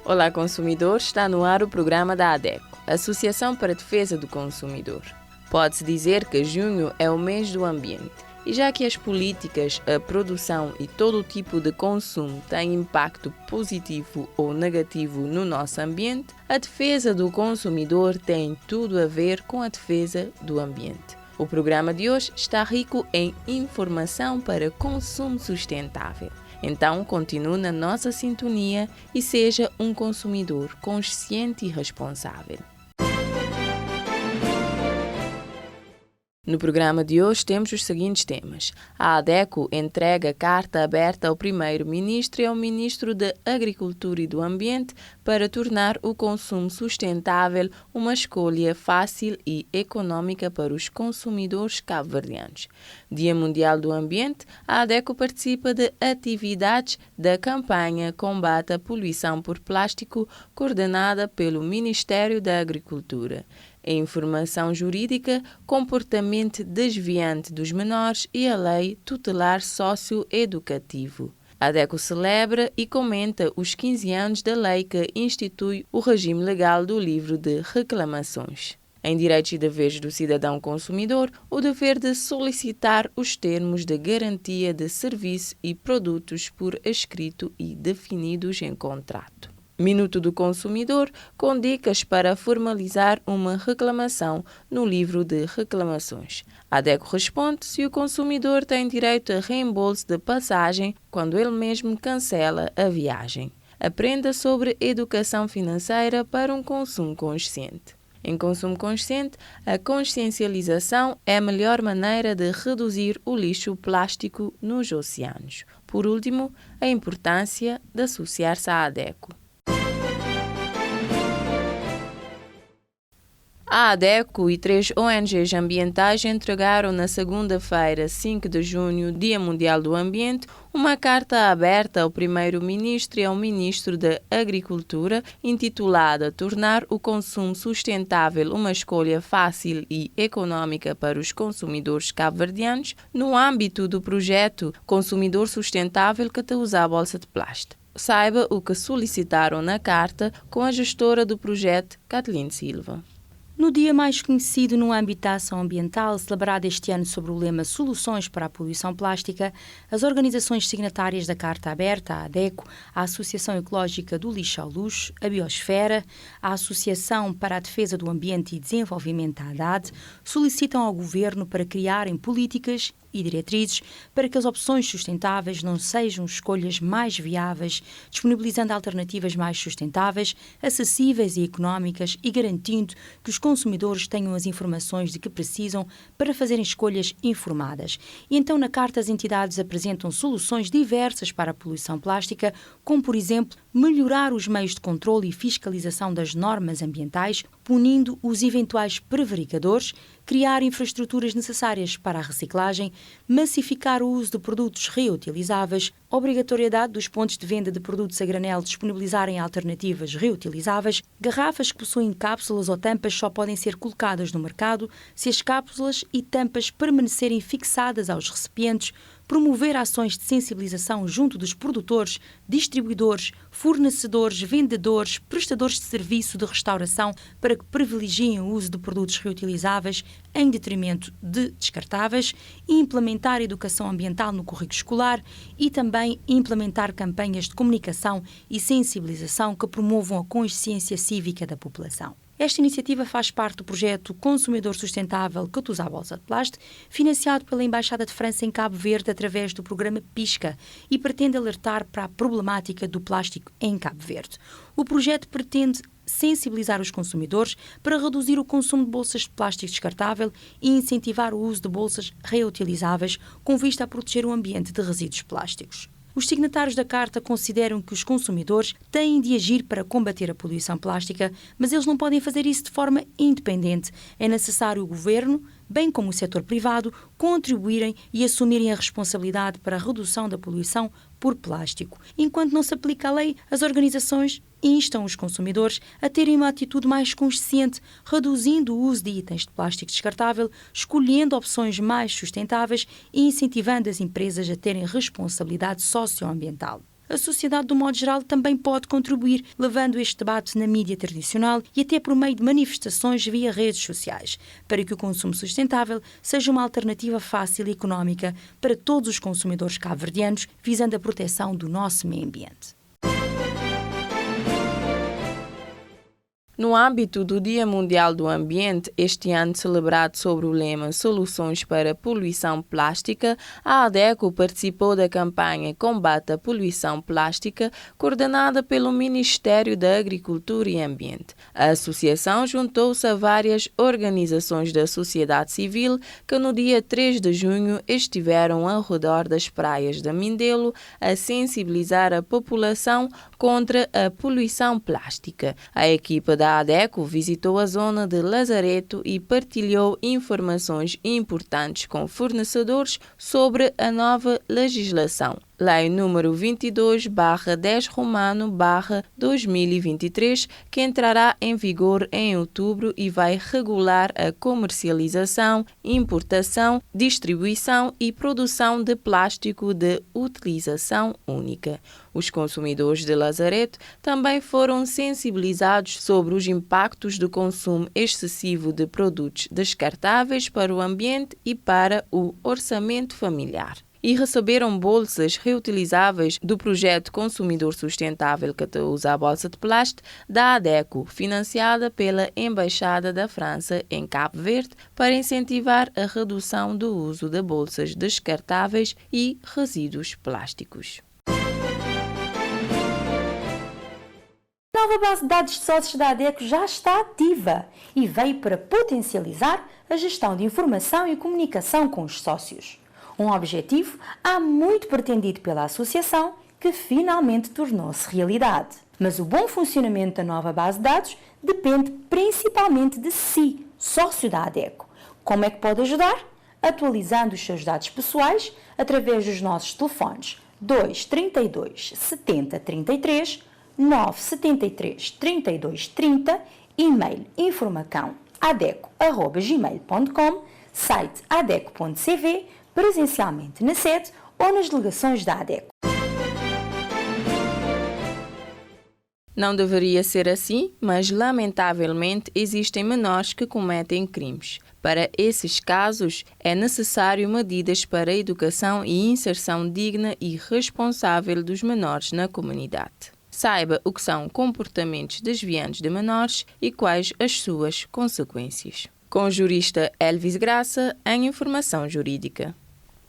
Olá, consumidor! Está no ar o programa da ADECO, Associação para a Defesa do Consumidor. Pode-se dizer que junho é o mês do ambiente, e já que as políticas, a produção e todo o tipo de consumo têm impacto positivo ou negativo no nosso ambiente, a defesa do consumidor tem tudo a ver com a defesa do ambiente. O programa de hoje está rico em informação para consumo sustentável. Então, continue na nossa sintonia e seja um consumidor consciente e responsável. No programa de hoje temos os seguintes temas. A ADECO entrega carta aberta ao Primeiro-Ministro e ao Ministro da Agricultura e do Ambiente para tornar o consumo sustentável uma escolha fácil e econômica para os consumidores cabo-verdianos. Dia Mundial do Ambiente, a ADECO participa de atividades da campanha Combate à Poluição por Plástico, coordenada pelo Ministério da Agricultura. A informação jurídica, comportamento desviante dos menores e a lei tutelar socioeducativo. A ADECO celebra e comenta os 15 anos da lei que institui o regime legal do livro de reclamações. Em Direitos e Deveres do Cidadão Consumidor, o dever de solicitar os termos de garantia de serviço e produtos por escrito e definidos em contrato. Minuto do Consumidor, com dicas para formalizar uma reclamação no livro de reclamações. A ADECO responde se o consumidor tem direito a reembolso de passagem quando ele mesmo cancela a viagem. Aprenda sobre educação financeira para um consumo consciente. Em consumo consciente, a consciencialização é a melhor maneira de reduzir o lixo plástico nos oceanos. Por último, a importância de associar-se à ADECO. A ADECO e 3 ONGs ambientais entregaram na segunda-feira, 5 de junho, Dia Mundial do Ambiente, uma carta aberta ao Primeiro-Ministro e ao Ministro da Agricultura, intitulada Tornar o consumo sustentável uma escolha fácil e econômica para os consumidores cabo-verdianos, no âmbito do projeto Consumidor Sustentável que te usa a bolsa de plástico. Saiba o que solicitaram na carta com a gestora do projeto, Kathleen Silva. No dia mais conhecido no âmbito da ação ambiental, celebrado este ano sob o lema Soluções para a Poluição Plástica, as organizações signatárias da Carta Aberta, a ADECO, a Associação Ecológica do Lixo ao Luxo, a Biosfera, a Associação para a Defesa do Ambiente e Desenvolvimento, a ADAD, solicitam ao Governo para criarem políticas e diretrizes para que as opções sustentáveis não sejam escolhas mais viáveis, disponibilizando alternativas mais sustentáveis, acessíveis e económicas e garantindo que os consumidores tenham as informações de que precisam para fazerem escolhas informadas. E então na carta as entidades apresentam soluções diversas para a poluição plástica, como por exemplo melhorar os meios de controle e fiscalização das normas ambientais, punindo os eventuais prevaricadores, criar infraestruturas necessárias para a reciclagem, massificar o uso de produtos reutilizáveis, obrigatoriedade dos pontos de venda de produtos a granel disponibilizarem alternativas reutilizáveis, garrafas que possuem cápsulas ou tampas só podem ser colocadas no mercado se as cápsulas e tampas permanecerem fixadas aos recipientes, promover ações de sensibilização junto dos produtores, distribuidores, fornecedores, vendedores, prestadores de serviço de restauração para que privilegiem o uso de produtos reutilizáveis em detrimento de descartáveis e implementar educação ambiental no currículo escolar e também implementar campanhas de comunicação e sensibilização que promovam a consciência cívica da população. Esta iniciativa faz parte do projeto Consumidor Sustentável que usa a bolsa de plástico, financiado pela Embaixada de França em Cabo Verde através do programa PISCA e pretende alertar para a problemática do plástico em Cabo Verde. O projeto pretende sensibilizar os consumidores para reduzir o consumo de bolsas de plástico descartável e incentivar o uso de bolsas reutilizáveis com vista a proteger o ambiente de resíduos plásticos. Os signatários da Carta consideram que os consumidores têm de agir para combater a poluição plástica, mas eles não podem fazer isso de forma independente. É necessário o Governo, bem como o setor privado, contribuírem e assumirem a responsabilidade para a redução da poluição por plástico. Enquanto não se aplica a lei, as organizações instam os consumidores a terem uma atitude mais consciente, reduzindo o uso de itens de plástico descartável, escolhendo opções mais sustentáveis e incentivando as empresas a terem responsabilidade socioambiental. a sociedade, do modo geral, também pode contribuir, levando este debate na mídia tradicional e até por meio de manifestações via redes sociais, para que o consumo sustentável seja uma alternativa fácil e económica para todos os consumidores cabo-verdianos, visando a proteção do nosso meio ambiente. No âmbito do Dia Mundial do Ambiente, este ano celebrado sob o lema Soluções para a Poluição Plástica, a ADECO participou da campanha Combate à Poluição Plástica, coordenada pelo Ministério da Agricultura e Ambiente. A associação juntou-se a várias organizações da sociedade civil que no dia 3 de junho estiveram ao redor das praias da Mindelo a sensibilizar a população contra a poluição plástica. A equipa da ADECO visitou a zona de Lazareto e partilhou informações importantes com fornecedores sobre a nova legislação. Lei número 22/10 Romano/2023, que entrará em vigor em outubro e vai regular a comercialização, importação, distribuição e produção de plástico de utilização única. Os consumidores de Lazareto também foram sensibilizados sobre os impactos do consumo excessivo de produtos descartáveis para o ambiente e para o orçamento familiar. E receberam bolsas reutilizáveis do projeto Consumidor Sustentável, que usa a bolsa de plástico da ADECO, financiada pela Embaixada da França em Cabo Verde, para incentivar a redução do uso de bolsas descartáveis e resíduos plásticos. A nova base de dados de sócios da ADECO já está ativa e veio para potencializar a gestão de informação e comunicação com os sócios. Um objetivo há muito pretendido pela associação, que finalmente tornou-se realidade. Mas o bom funcionamento da nova base de dados depende principalmente de si, sócio da ADECO. Como é que pode ajudar? Atualizando os seus dados pessoais através dos nossos telefones 232 70 33, 973 32 30, e-mail informacão@adeco@gmail.com, site adeco.cv, presencialmente na sede ou nas delegações da ADECO. Não deveria ser assim, mas lamentavelmente existem menores que cometem crimes. Para esses casos, é necessário medidas para a educação e inserção digna e responsável dos menores na comunidade. Saiba o que são comportamentos desviantes de menores e quais as suas consequências. Com o jurista Elvis Graça, em Informação Jurídica.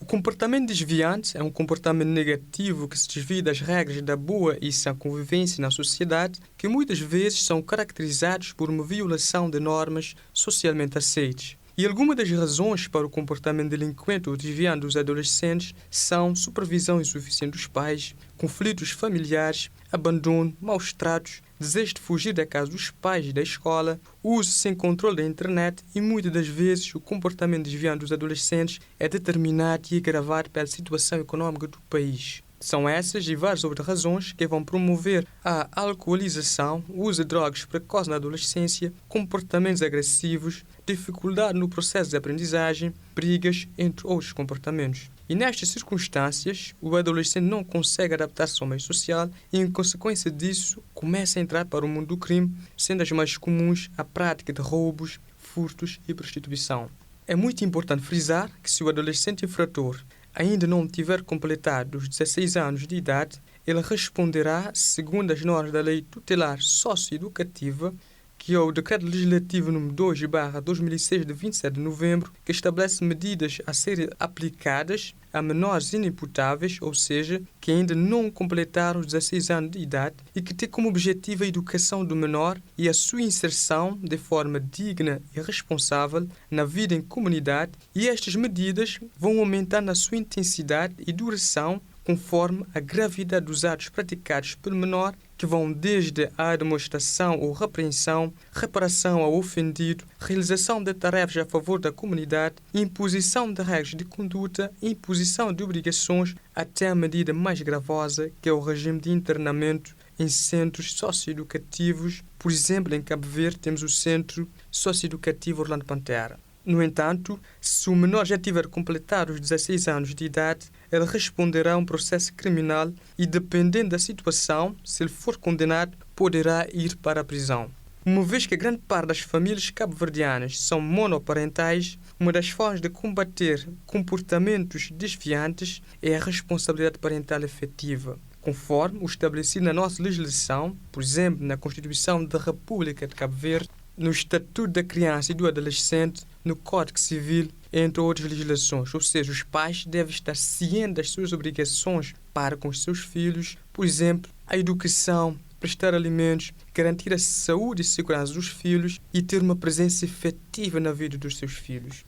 O comportamento desviante é um comportamento negativo que se desvia das regras da boa e sã convivência na sociedade, que muitas vezes são caracterizados por uma violação de normas socialmente aceitas. E algumas das razões para o comportamento delinquente ou desviante dos adolescentes são supervisão insuficiente dos pais, conflitos familiares, abandono, maus tratos, desejo de fugir da casa dos pais e da escola, uso sem controle da internet e muitas das vezes o comportamento desviante dos adolescentes é determinado e agravado pela situação econômica do país. São essas e várias outras razões que vão promover a alcoolização, o uso de drogas precoce na adolescência, comportamentos agressivos, dificuldade no processo de aprendizagem, brigas, entre outros comportamentos. E nestas circunstâncias, o adolescente não consegue adaptar-se ao meio social e, em consequência disso, começa a entrar para o mundo do crime, sendo as mais comuns a prática de roubos, furtos e prostituição. É muito importante frisar que se o adolescente infrator ainda não tiver completado os 16 anos de idade, ele responderá segundo as normas da Lei Tutelar Socioeducativa, que é o Decreto Legislativo nº 2/2006, de 27 de novembro, que estabelece medidas a serem aplicadas a menores inimputáveis, ou seja, que ainda não completaram os 16 anos de idade e que tem como objetivo a educação do menor e a sua inserção de forma digna e responsável na vida em comunidade, e estas medidas vão aumentar na sua intensidade e duração conforme a gravidade dos atos praticados pelo menor, que vão desde a demonstração ou repreensão, reparação ao ofendido, realização de tarefas a favor da comunidade, imposição de regras de conduta, imposição de obrigações, até a medida mais gravosa, que é o regime de internamento em centros socioeducativos. Por exemplo, em Cabo Verde temos o Centro Socioeducativo Orlando Pantera. No entanto, se o menor já tiver completado os 16 anos de idade, ele responderá a um processo criminal e, dependendo da situação, se ele for condenado, poderá ir para a prisão. Uma vez que grande parte das famílias cabo-verdianas são monoparentais, uma das formas de combater comportamentos desviantes é a responsabilidade parental efetiva, conforme o estabelecido na nossa legislação, por exemplo, na Constituição da República de Cabo Verde, no Estatuto da Criança e do Adolescente, no Código Civil, entre outras legislações. Ou seja, os pais devem estar cientes das suas obrigações para com os seus filhos, por exemplo, a educação, prestar alimentos, garantir a saúde e segurança dos filhos e ter uma presença efetiva na vida dos seus filhos.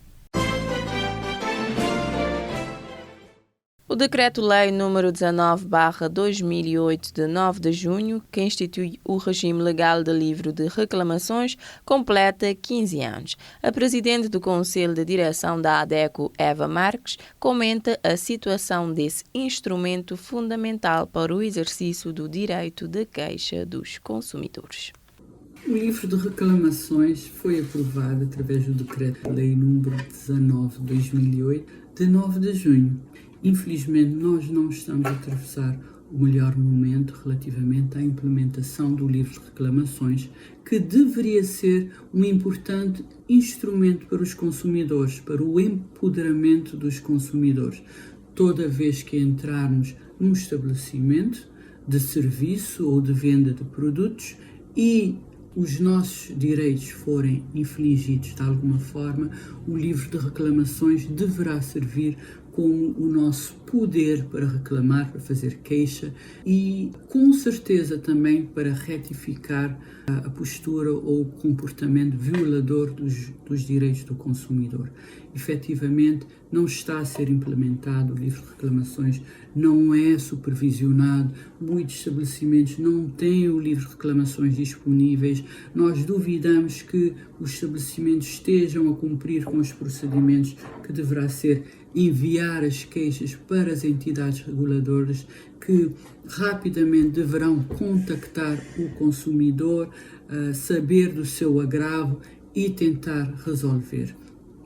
O Decreto-Lei nº 19/2008, de 9 de junho, que institui o regime legal de livro de reclamações, completa 15 anos. A presidente do Conselho de Direção da ADECO, Eva Marques, comenta a situação desse instrumento fundamental para o exercício do direito de queixa dos consumidores. O livro de reclamações foi aprovado através do Decreto-Lei nº 19/2008, de 9 de junho. Infelizmente, nós não estamos a atravessar o melhor momento relativamente à implementação do livro de reclamações, que deveria ser um importante instrumento para os consumidores, para o empoderamento dos consumidores. Toda vez que entrarmos num estabelecimento de serviço ou de venda de produtos e os nossos direitos forem infringidos de alguma forma, o livro de reclamações deverá servir como o nosso poder para reclamar, para fazer queixa e, com certeza, também para retificar a postura ou o comportamento violador dos direitos do consumidor. Efetivamente, não está a ser implementado o livro de reclamações, não é supervisionado, muitos estabelecimentos não têm o livro de reclamações disponíveis. Nós duvidamos que os estabelecimentos estejam a cumprir com os procedimentos que deverá ser enviar as queixas para as entidades reguladoras, que rapidamente deverão contactar o consumidor, saber do seu agravo e tentar resolver.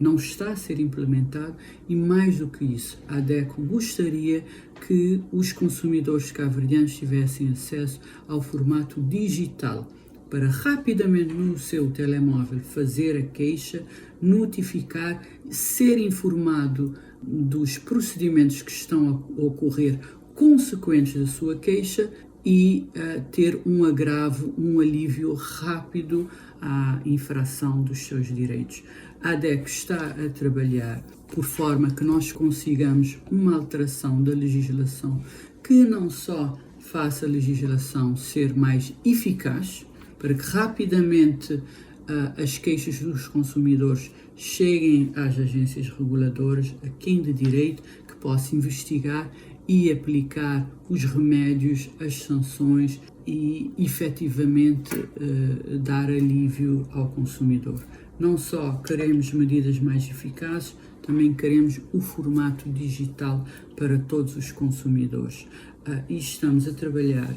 Não está a ser implementado e, mais do que isso, a ADECO gostaria que os consumidores cabo-verdianos tivessem acesso ao formato digital para rapidamente no seu telemóvel fazer a queixa, notificar, ser informado dos procedimentos que estão a ocorrer consequentes da sua queixa e ter um agravo, um alívio rápido à infração dos seus direitos. A ADECO está a trabalhar por forma que nós consigamos uma alteração da legislação que não só faça a legislação ser mais eficaz, para que rapidamente as queixas dos consumidores cheguem às agências reguladoras, a quem de direito, que possa investigar e aplicar os remédios, as sanções e, efetivamente, dar alívio ao consumidor. Não só queremos medidas mais eficazes, também queremos o formato digital para todos os consumidores. E estamos a trabalhar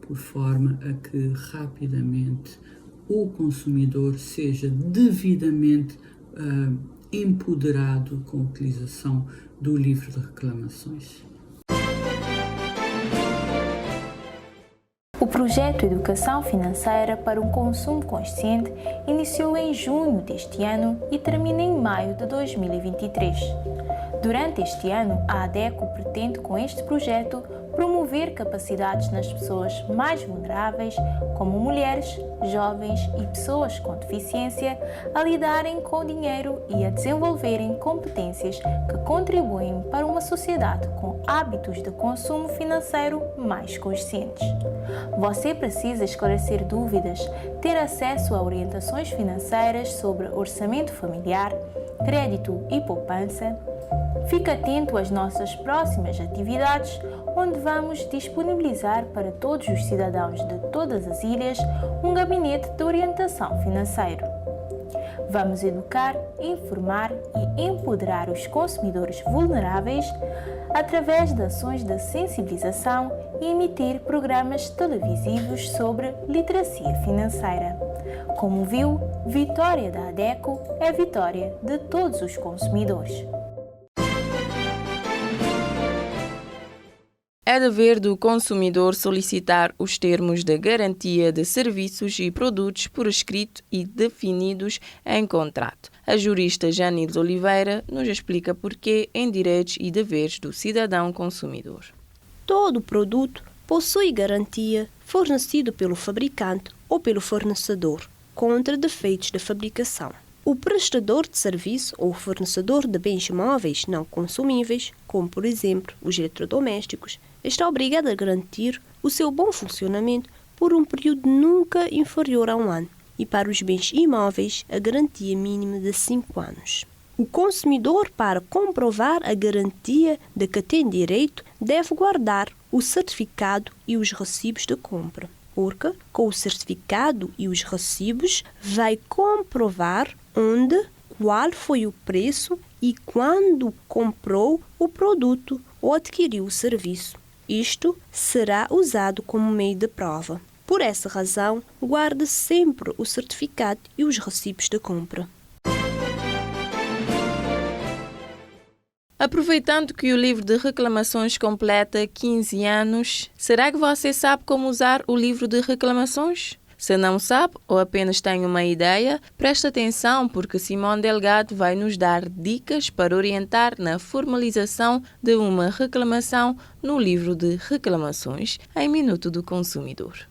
por forma a que rapidamente o consumidor seja devidamente empoderado com a utilização do livro de reclamações. O projeto Educação Financeira para um Consumo Consciente iniciou em junho deste ano e termina em maio de 2023. Durante este ano, a ADECO pretende, com este projeto, promover capacidades nas pessoas mais vulneráveis, como mulheres, jovens e pessoas com deficiência, a lidarem com o dinheiro e a desenvolverem competências que contribuem para uma sociedade com hábitos de consumo financeiro mais conscientes. Você precisa esclarecer dúvidas, ter acesso a orientações financeiras sobre orçamento familiar, crédito e poupança. Fique atento às nossas próximas atividades, onde vamos disponibilizar para todos os cidadãos de todas as ilhas um gabinete de orientação financeiro. Vamos educar, informar e empoderar os consumidores vulneráveis através de ações de sensibilização e emitir programas televisivos sobre literacia financeira. Como viu, vitória da ADECO é vitória de todos os consumidores. É dever do consumidor solicitar os termos de garantia de serviços e produtos por escrito e definidos em contrato. A jurista Janils Oliveira nos explica porquê em direitos e deveres do cidadão consumidor. Todo produto possui garantia fornecido pelo fabricante ou pelo fornecedor contra defeitos de fabricação. O prestador de serviço ou fornecedor de bens móveis não consumíveis, como por exemplo os eletrodomésticos, está obrigado a garantir o seu bom funcionamento por um período nunca inferior a 1 ano e para os bens imóveis a garantia mínima de 5 anos. O consumidor, para comprovar a garantia de que tem direito, deve guardar o certificado e os recibos de compra, porque com o certificado e os recibos vai comprovar onde, qual foi o preço e quando comprou o produto ou adquiriu o serviço. Isto será usado como meio de prova. Por essa razão, guarde sempre o certificado e os recibos de compra. Aproveitando que o livro de reclamações completa 15 anos, será que você sabe como usar o livro de reclamações? Se não sabe ou apenas tem uma ideia, preste atenção porque Simone Delgado vai nos dar dicas para orientar na formalização de uma reclamação no livro de reclamações em Minuto do Consumidor.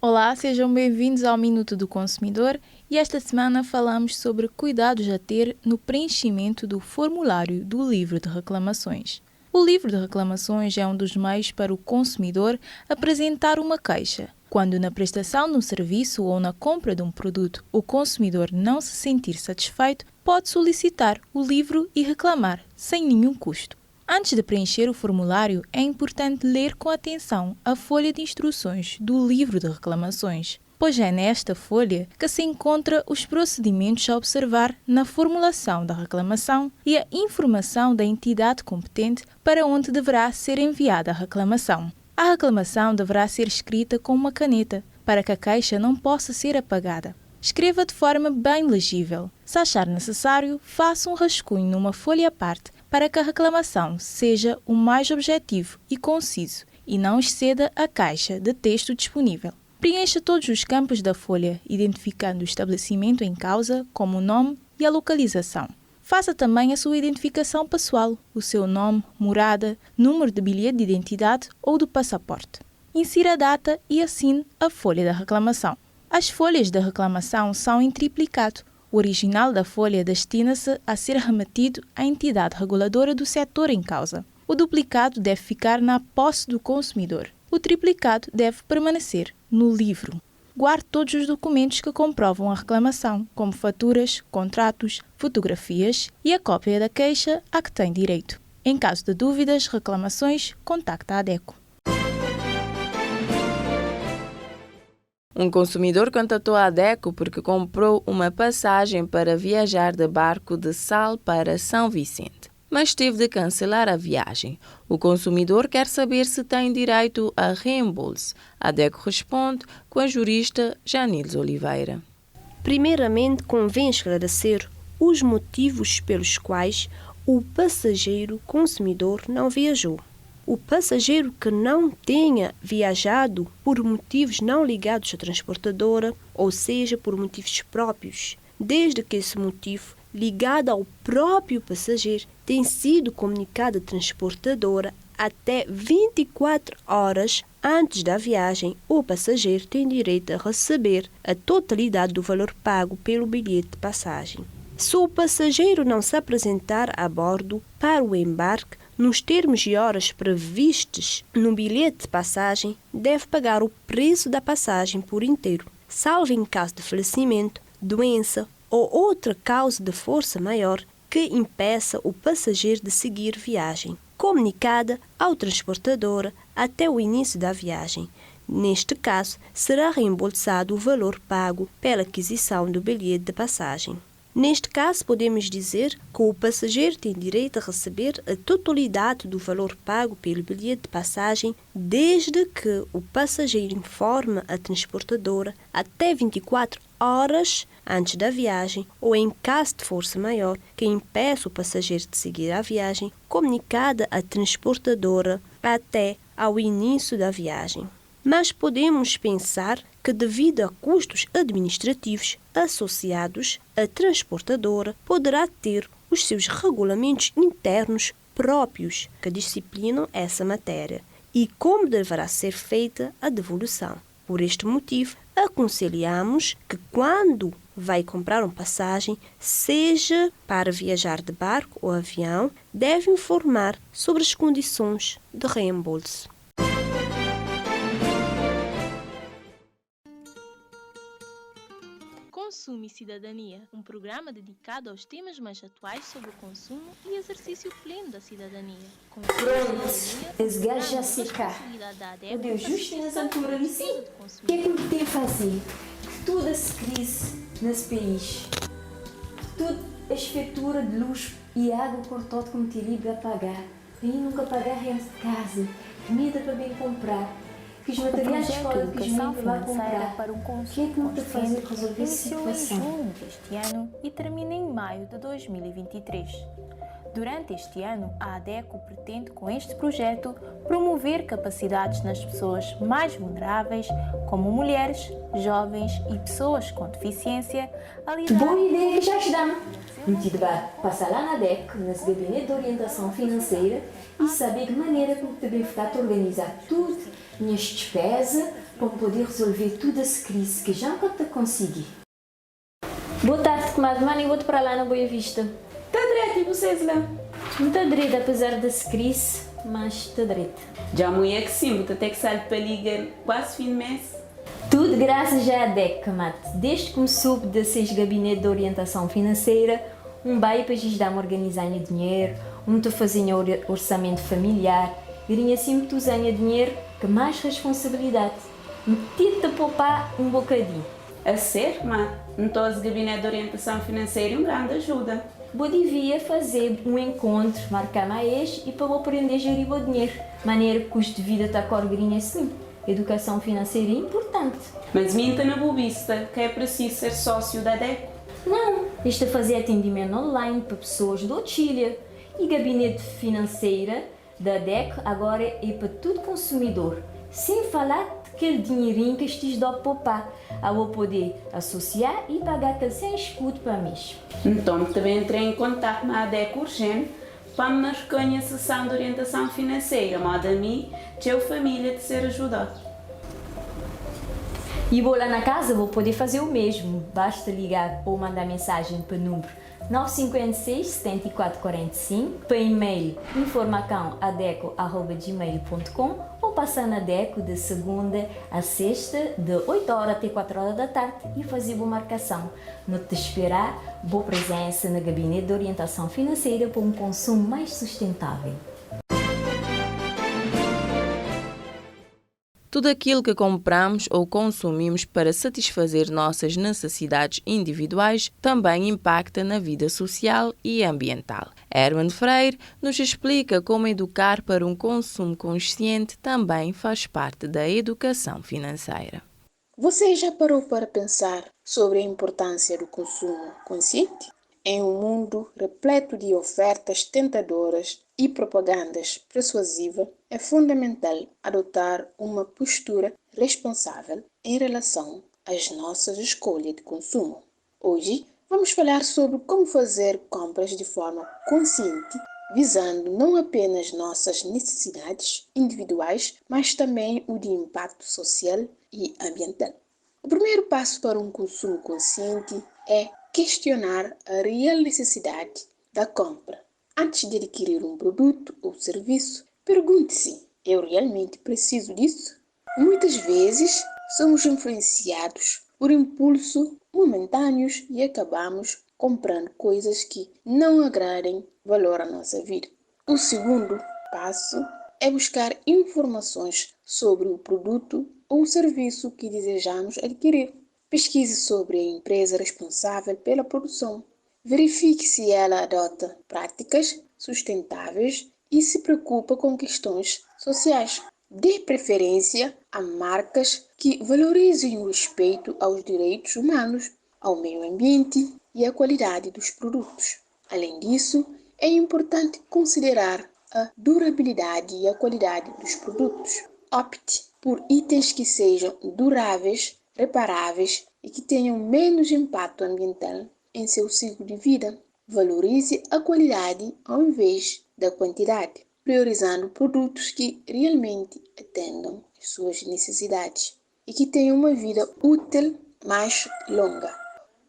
Olá, sejam bem-vindos ao Minuto do Consumidor e esta semana falamos sobre cuidados a ter no preenchimento do formulário do livro de reclamações. O livro de reclamações é um dos meios para o consumidor apresentar uma queixa. Quando na prestação de um serviço ou na compra de um produto o consumidor não se sentir satisfeito, pode solicitar o livro e reclamar, sem nenhum custo. Antes de preencher o formulário, é importante ler com atenção a folha de instruções do livro de reclamações, pois é nesta folha que se encontra os procedimentos a observar na formulação da reclamação e a informação da entidade competente para onde deverá ser enviada a reclamação. A reclamação deverá ser escrita com uma caneta, para que a queixa não possa ser apagada. Escreva de forma bem legível. Se achar necessário, faça um rascunho numa folha à parte, para que a reclamação seja o mais objetivo e conciso e não exceda a caixa de texto disponível. Preencha todos os campos da folha, identificando o estabelecimento em causa, como o nome e a localização. Faça também a sua identificação pessoal, o seu nome, morada, número de bilhete de identidade ou do passaporte. Insira a data e assine a folha da reclamação. As folhas da reclamação são em triplicado. O original da folha destina-se a ser remetido à entidade reguladora do setor em causa. O duplicado deve ficar na posse do consumidor. O triplicado deve permanecer no livro. Guarde todos os documentos que comprovam a reclamação, como faturas, contratos, fotografias e a cópia da queixa a que tem direito. Em caso de dúvidas, reclamações, contacte a ADECO. Um consumidor contatou a ADECO porque comprou uma passagem para viajar de barco de Sal para São Vicente, mas teve de cancelar a viagem. O consumidor quer saber se tem direito a reembolso. A ADECO responde com a jurista Janils Oliveira. Primeiramente, convém esclarecer os motivos pelos quais o passageiro consumidor não viajou. O passageiro que não tenha viajado por motivos não ligados à transportadora, ou seja, por motivos próprios, desde que esse motivo ligado ao próprio passageiro tem sido comunicado à transportadora até 24 horas antes da viagem, o passageiro tem direito a receber a totalidade do valor pago pelo bilhete de passagem. Se o passageiro não se apresentar a bordo para o embarque nos termos e horas previstos no bilhete de passagem, deve pagar o preço da passagem por inteiro, salvo em caso de falecimento, doença ou outra causa de força maior que impeça o passageiro de seguir viagem, comunicada ao transportador até o início da viagem. Neste caso, será reembolsado o valor pago pela aquisição do bilhete de passagem. Neste caso, podemos dizer que o passageiro tem direito a receber a totalidade do valor pago pelo bilhete de passagem, desde que o passageiro informe a transportadora até 24 horas antes da viagem ou, em caso de força maior que impeça o passageiro de seguir a viagem, comunicada à transportadora até ao início da viagem. Mas podemos pensar que, devido a custos administrativos associados, a transportadora poderá ter os seus regulamentos internos próprios que disciplinam essa matéria e como deverá ser feita a devolução. Por este motivo, aconselhamos que, quando vai comprar uma passagem, seja para viajar de barco ou avião, deve informar sobre as condições de reembolso. Consumo e Cidadania, um programa dedicado aos temas mais atuais sobre o consumo e exercício pleno da cidadania. Pronto, as gajas já se cá. O Deus justo nessa altura ali sim. O que é que me tem a fazer? Toda essa crise nesse país, toda a esfetura de luz e água cortou como te liga a pagar. E nunca pagar renda de casa, comida para bem comprar. Que os materiais de escola que os meninos vão comprar. Para um O que é que não te fazer resolver essa iniciou em situação? junho deste ano e termina em maio de 2023. Durante este ano, a ADECO pretende, com este projeto, promover capacidades nas pessoas mais vulneráveis, como mulheres, jovens e pessoas com deficiência, a lidar... Boa ideia que já estamos. Metido vai passar lá na DEC, nesse gabinete de orientação financeira, e saber de maneira como também ficar a organizar tudo, minhas despesas, para poder resolver toda essa crise que já nunca te consegui. Boa tarde, comadre. Mano, eu vou para lá na Boa Vista. Está direito, e vocês lá? Não está direito, apesar dessa crise, mas está direito. Já mulher que sim, você tem que sair para ligar quase fim de mês. Tudo graças à DEC, mate. Desde que começou de ser gabinete de orientação financeira, bairro para nos dar-me organizar dinheiro, te fazer orçamento familiar, e assim muito usar dinheiro com mais responsabilidade. Tenta poupar bocadinho. A ser, mas então o gabinete de orientação financeira é uma grande ajuda. Eu devia fazer encontro, marcar mais e para eu aprender a gerir o dinheiro. Maneira que o custo de vida está corgrinha assim. Educação financeira é importante. Mas minta na bobista que é preciso ser sócio da DECO. Não, isto é fazer atendimento online para pessoas do Chile. E gabinete financeira da DECO agora é para todo consumidor. Sem falar daquele dinheirinho que estes dá poupar. A eu poder associar e pagar aquele sem escudo para mês. Então também entrei em contato com a DECO urgente para me marcar a sessão de orientação financeira, modo a mim, que a família de ser ajudado. E vou lá na casa, vou poder fazer o mesmo. Basta ligar ou mandar mensagem para o número 956 74 45, para e-mail informacãoadeco@gmail.com ou passar na DECO de segunda a sexta, de 8 horas até 4 horas da tarde e fazer boa marcação. Não te esperar, boa presença no Gabinete de Orientação Financeira para um consumo mais sustentável. Tudo aquilo que compramos ou consumimos para satisfazer nossas necessidades individuais também impacta na vida social e ambiental. Herman Freire nos explica como educar para um consumo consciente também faz parte da educação financeira. Você já parou para pensar sobre a importância do consumo consciente? Em um mundo repleto de ofertas tentadoras e propagandas persuasivas, é fundamental adotar uma postura responsável em relação às nossas escolhas de consumo. Hoje, vamos falar sobre como fazer compras de forma consciente, visando não apenas nossas necessidades individuais, mas também o de impacto social e ambiental. O primeiro passo para um consumo consciente é questionar a real necessidade da compra. Antes de adquirir um produto ou serviço, pergunte-se: eu realmente preciso disso? Muitas vezes somos influenciados por impulsos momentâneos e acabamos comprando coisas que não agradem valor à nossa vida. O segundo passo é buscar informações sobre o produto ou o serviço que desejamos adquirir. Pesquise sobre a empresa responsável pela produção, Verifique se ela adota práticas sustentáveis e se preocupa com questões sociais. Dê preferência a marcas que valorizem o respeito aos direitos humanos, ao meio ambiente e à qualidade dos produtos. Além disso, é importante considerar a durabilidade e a qualidade dos produtos. Opte por itens que sejam duráveis, reparáveis e que tenham menos impacto ambiental em seu ciclo de vida. Valorize a qualidade ao invés da quantidade, priorizando produtos que realmente atendam às suas necessidades e que tenham uma vida útil mais longa.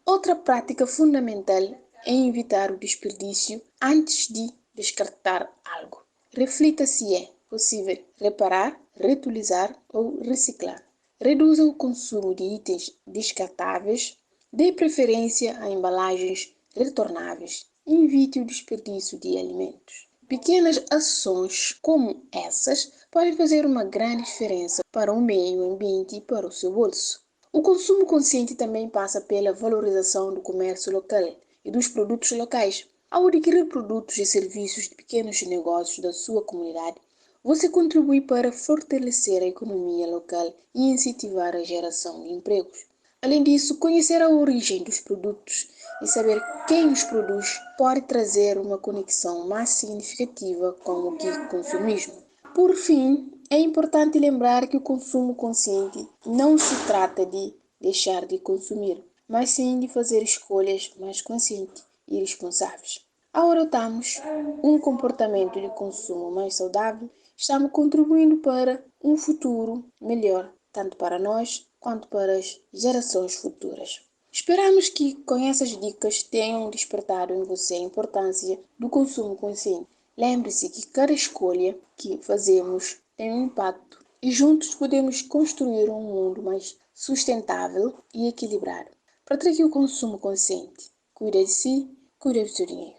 Outra prática fundamental é evitar o desperdício antes de descartar algo. Reflita se é possível reparar, reutilizar ou reciclar. Reduza o consumo de itens descartáveis, dê preferência a embalagens retornáveis e evite o desperdício de alimentos. Pequenas ações como essas podem fazer uma grande diferença para o meio ambiente e para o seu bolso. O consumo consciente também passa pela valorização do comércio local e dos produtos locais. Ao adquirir produtos e serviços de pequenos negócios da sua comunidade, você contribui para fortalecer a economia local e incentivar a geração de empregos. Além disso, conhecer a origem dos produtos e saber quem os produz pode trazer uma conexão mais significativa com o que consumimos. Por fim, é importante lembrar que o consumo consciente não se trata de deixar de consumir, mas sim de fazer escolhas mais conscientes e responsáveis. Ao adotarmos um comportamento de consumo mais saudável, estamos contribuindo para um futuro melhor, tanto para nós quanto para as gerações futuras. Esperamos que com essas dicas tenham despertado em você a importância do consumo consciente. Lembre-se que cada escolha que fazemos tem um impacto e juntos podemos construir um mundo mais sustentável e equilibrado. Pratique o consumo consciente. Cuide de si, cuide do seu dinheiro.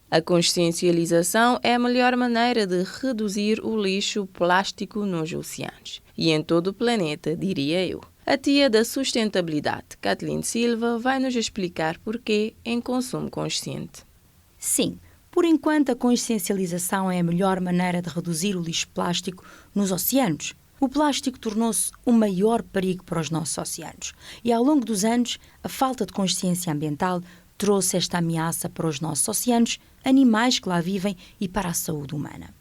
A consciencialização é a melhor maneira de reduzir o lixo plástico nos oceanos e em todo o planeta, diria eu. A tia da sustentabilidade, Kathleen Silva, vai nos explicar porquê em consumo consciente. Sim, por enquanto a consciencialização é a melhor maneira de reduzir o lixo plástico nos oceanos. O plástico tornou-se o maior perigo para os nossos oceanos e ao longo dos anos a falta de consciência ambiental trouxe esta ameaça para os nossos oceanos, animais que lá vivem e para a saúde humana.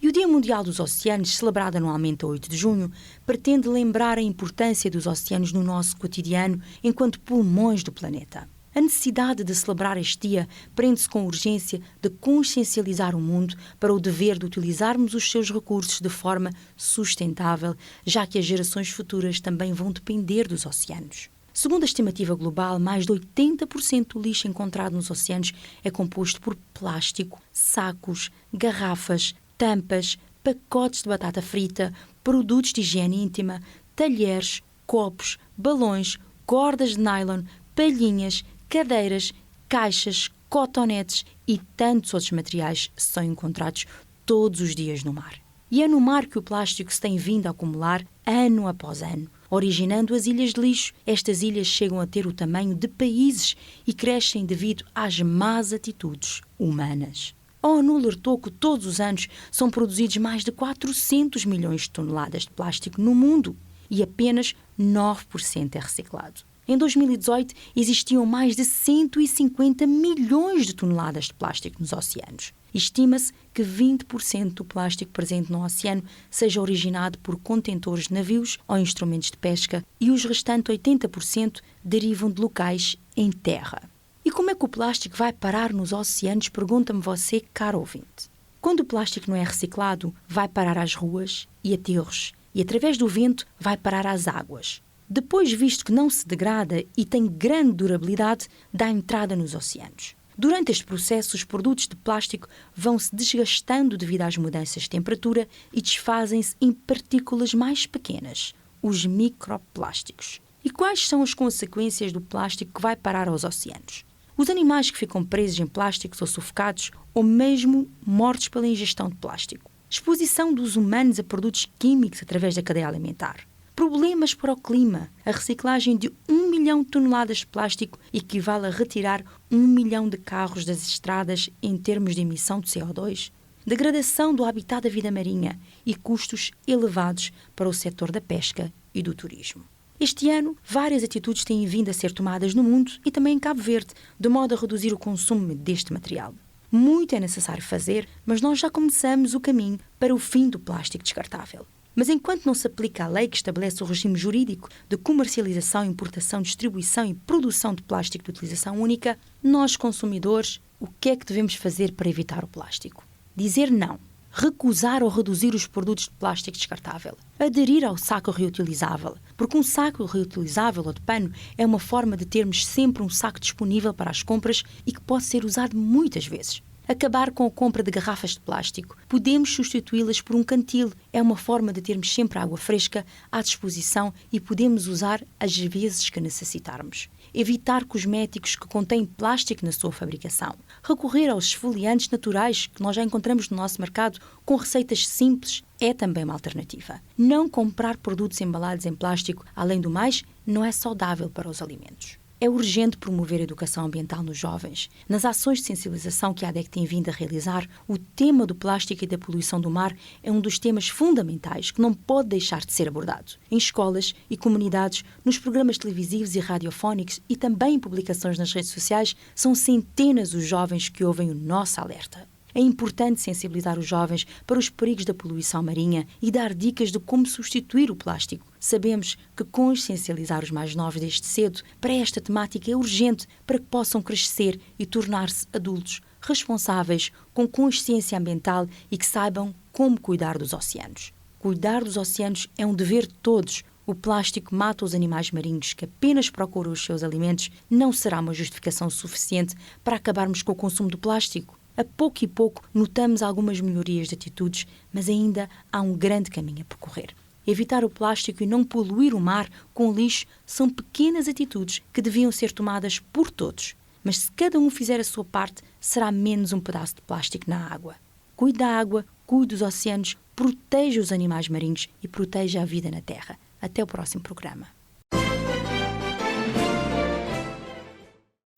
E o Dia Mundial dos Oceanos, celebrado anualmente a 8 de junho, pretende lembrar a importância dos oceanos no nosso cotidiano enquanto pulmões do planeta. A necessidade de celebrar este dia prende-se com a urgência de consciencializar o mundo para o dever de utilizarmos os seus recursos de forma sustentável, já que as gerações futuras também vão depender dos oceanos. Segundo a estimativa global, mais de 80% do lixo encontrado nos oceanos é composto por plástico, sacos, garrafas, tampas, pacotes de batata frita, produtos de higiene íntima, talheres, copos, balões, cordas de nylon, palhinhas, cadeiras, caixas, cotonetes e tantos outros materiais são encontrados todos os dias no mar. E é no mar que o plástico se tem vindo a acumular ano após ano. Originando as ilhas de lixo, estas ilhas chegam a ter o tamanho de países e crescem devido às más atitudes humanas. A ONU alertou que todos os anos são produzidos mais de 400 milhões de toneladas de plástico no mundo e apenas 9% é reciclado. Em 2018, existiam mais de 150 milhões de toneladas de plástico nos oceanos. Estima-se que 20% do plástico presente no oceano seja originado por contentores de navios ou instrumentos de pesca e os restantes 80% derivam de locais em terra. E como é que o plástico vai parar nos oceanos? Pergunta-me você, caro ouvinte. Quando o plástico não é reciclado, vai parar às ruas e aterros e, através do vento, vai parar às águas. Depois, visto que não se degrada e tem grande durabilidade, dá entrada nos oceanos. Durante este processo, os produtos de plástico vão se desgastando devido às mudanças de temperatura e desfazem-se em partículas mais pequenas, os microplásticos. E quais são as consequências do plástico que vai parar aos oceanos? Os animais que ficam presos em plásticos ou sufocados ou mesmo mortos pela ingestão de plástico. Exposição dos humanos a produtos químicos através da cadeia alimentar. Problemas para o clima. A reciclagem de 1 milhão de toneladas de plástico equivale a retirar 1 milhão de carros das estradas em termos de emissão de CO2, degradação do habitat da vida marinha e custos elevados para o setor da pesca e do turismo. Este ano, várias atitudes têm vindo a ser tomadas no mundo e também em Cabo Verde, de modo a reduzir o consumo deste material. Muito é necessário fazer, mas nós já começamos o caminho para o fim do plástico descartável. Mas enquanto não se aplica a lei que estabelece o regime jurídico de comercialização, importação, distribuição e produção de plástico de utilização única, nós, consumidores, o que é que devemos fazer para evitar o plástico? Dizer não, recusar ou reduzir os produtos de plástico descartável, aderir ao saco reutilizável, porque um saco reutilizável ou de pano é uma forma de termos sempre um saco disponível para as compras e que pode ser usado muitas vezes. Acabar com a compra de garrafas de plástico. Podemos substituí-las por um cantil. É uma forma de termos sempre água fresca à disposição e podemos usar às vezes que necessitarmos. Evitar cosméticos que contêm plástico na sua fabricação. Recorrer aos esfoliantes naturais que nós já encontramos no nosso mercado com receitas simples é também uma alternativa. Não comprar produtos embalados em plástico, além do mais, não é saudável para os alimentos. É urgente promover a educação ambiental nos jovens. Nas ações de sensibilização que a ADEC tem vindo a realizar, o tema do plástico e da poluição do mar é um dos temas fundamentais que não pode deixar de ser abordado. Em escolas e comunidades, nos programas televisivos e radiofónicos e também em publicações nas redes sociais, são centenas os jovens que ouvem o nosso alerta. É importante sensibilizar os jovens para os perigos da poluição marinha e dar dicas de como substituir o plástico. Sabemos que consciencializar os mais novos desde cedo para esta temática é urgente para que possam crescer e tornar-se adultos responsáveis, com consciência ambiental e que saibam como cuidar dos oceanos. Cuidar dos oceanos é um dever de todos. O plástico mata os animais marinhos que apenas procuram os seus alimentos. Não será uma justificação suficiente para acabarmos com o consumo do plástico. A pouco e pouco notamos algumas melhorias de atitudes, mas ainda há um grande caminho a percorrer. Evitar o plástico e não poluir o mar com lixo são pequenas atitudes que deviam ser tomadas por todos. Mas se cada um fizer a sua parte, será menos um pedaço de plástico na água. Cuide da água, cuide dos oceanos, proteja os animais marinhos e proteja a vida na Terra. Até o próximo programa.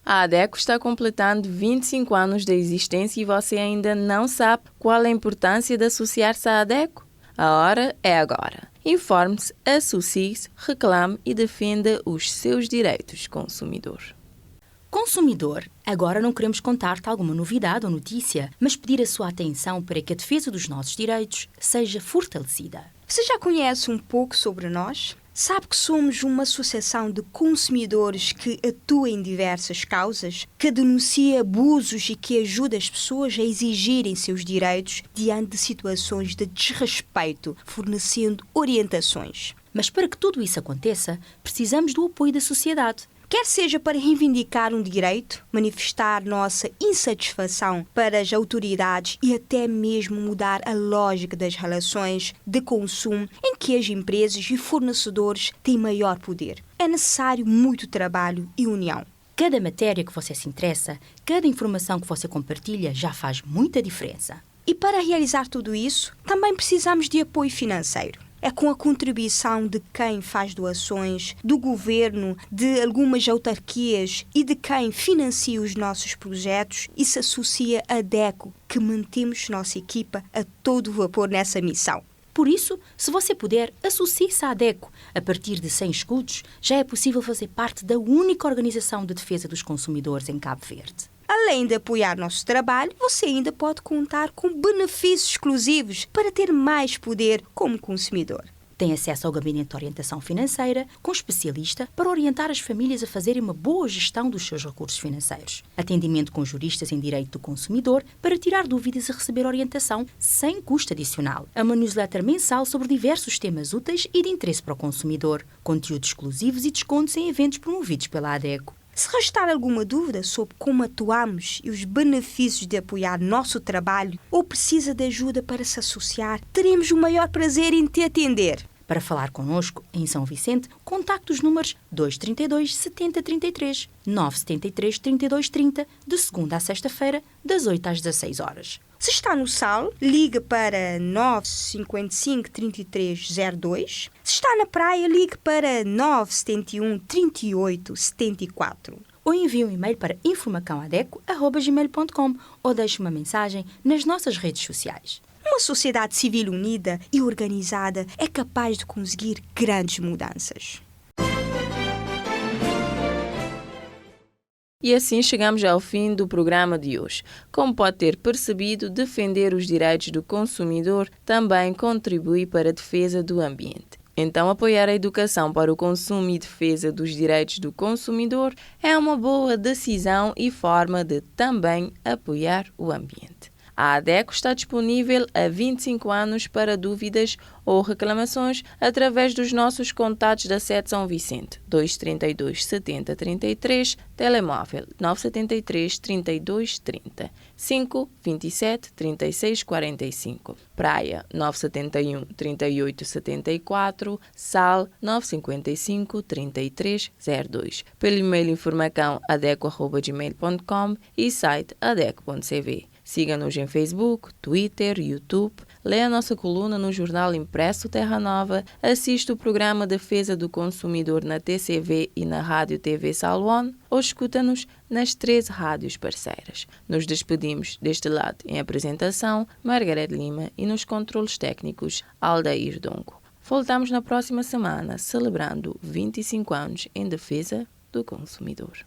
A ADECO está completando 25 anos de existência e você ainda não sabe qual é a importância de associar-se à ADECO? A hora é agora. Informe-se, associe-se, reclame e defenda os seus direitos, consumidor. Consumidor, agora não queremos contar-te alguma novidade ou notícia, mas pedir a sua atenção para que a defesa dos nossos direitos seja fortalecida. Você já conhece um pouco sobre nós? Sabe que somos uma associação de consumidores que atua em diversas causas, que denuncia abusos e que ajuda as pessoas a exigirem seus direitos diante de situações de desrespeito, fornecendo orientações. Mas para que tudo isso aconteça, precisamos do apoio da sociedade. Quer seja para reivindicar um direito, manifestar nossa insatisfação para as autoridades e até mesmo mudar a lógica das relações de consumo em que as empresas e fornecedores têm maior poder. É necessário muito trabalho e união. Cada matéria que você se interessa, cada informação que você compartilha já faz muita diferença. E para realizar tudo isso, também precisamos de apoio financeiro. É com a contribuição de quem faz doações, do governo, de algumas autarquias e de quem financia os nossos projetos e se associa à ADECO que mantemos nossa equipa a todo vapor nessa missão. Por isso, se você puder, associe-se à ADECO. A partir de 100 escudos, já é possível fazer parte da única organização de defesa dos consumidores em Cabo Verde. Além de apoiar nosso trabalho, você ainda pode contar com benefícios exclusivos para ter mais poder como consumidor. Tem acesso ao gabinete de orientação financeira com especialista para orientar as famílias a fazerem uma boa gestão dos seus recursos financeiros. Atendimento com juristas em direito do consumidor para tirar dúvidas e receber orientação sem custo adicional. Uma newsletter mensal sobre diversos temas úteis e de interesse para o consumidor. Conteúdos exclusivos e descontos em eventos promovidos pela ADECO. Se restar alguma dúvida sobre como atuamos e os benefícios de apoiar nosso trabalho ou precisa de ajuda para se associar, teremos o maior prazer em te atender. Para falar connosco em São Vicente, contacte os números 232 70 33, 973 32 30, de segunda a sexta-feira, das 8 às 16 horas. Se está no Sal, ligue para 955 33 02. Se está na praia, ligue para 971 38 74. Ou envie um e-mail para informacãoadeco@gmail.com ou deixe uma mensagem nas nossas redes sociais. Uma sociedade civil unida e organizada é capaz de conseguir grandes mudanças. E assim chegamos ao fim do programa de hoje. Como pode ter percebido, defender os direitos do consumidor também contribui para a defesa do ambiente. Então, apoiar a educação para o consumo e defesa dos direitos do consumidor é uma boa decisão e forma de também apoiar o ambiente. A ADECO está disponível há 25 anos para dúvidas ou reclamações através dos nossos contatos da sede São Vicente, 232 70 33, telemóvel 973 32 30, 5 27 36 45, Praia 971 38 74, Sal 955 33 02, pelo e-mail informacão@adeco@gmail.com e site adeco.cv. Siga-nos em Facebook, Twitter, YouTube, leia a nossa coluna no jornal impresso Terra Nova, assista o programa Defesa do Consumidor na TCV e na Rádio TV Salon ou escuta-nos nas 13 rádios parceiras. Nos despedimos deste lado em apresentação, Margareth Lima, e nos controlos técnicos, Aldair Dongo. Voltamos na próxima semana, celebrando 25 anos em defesa do consumidor.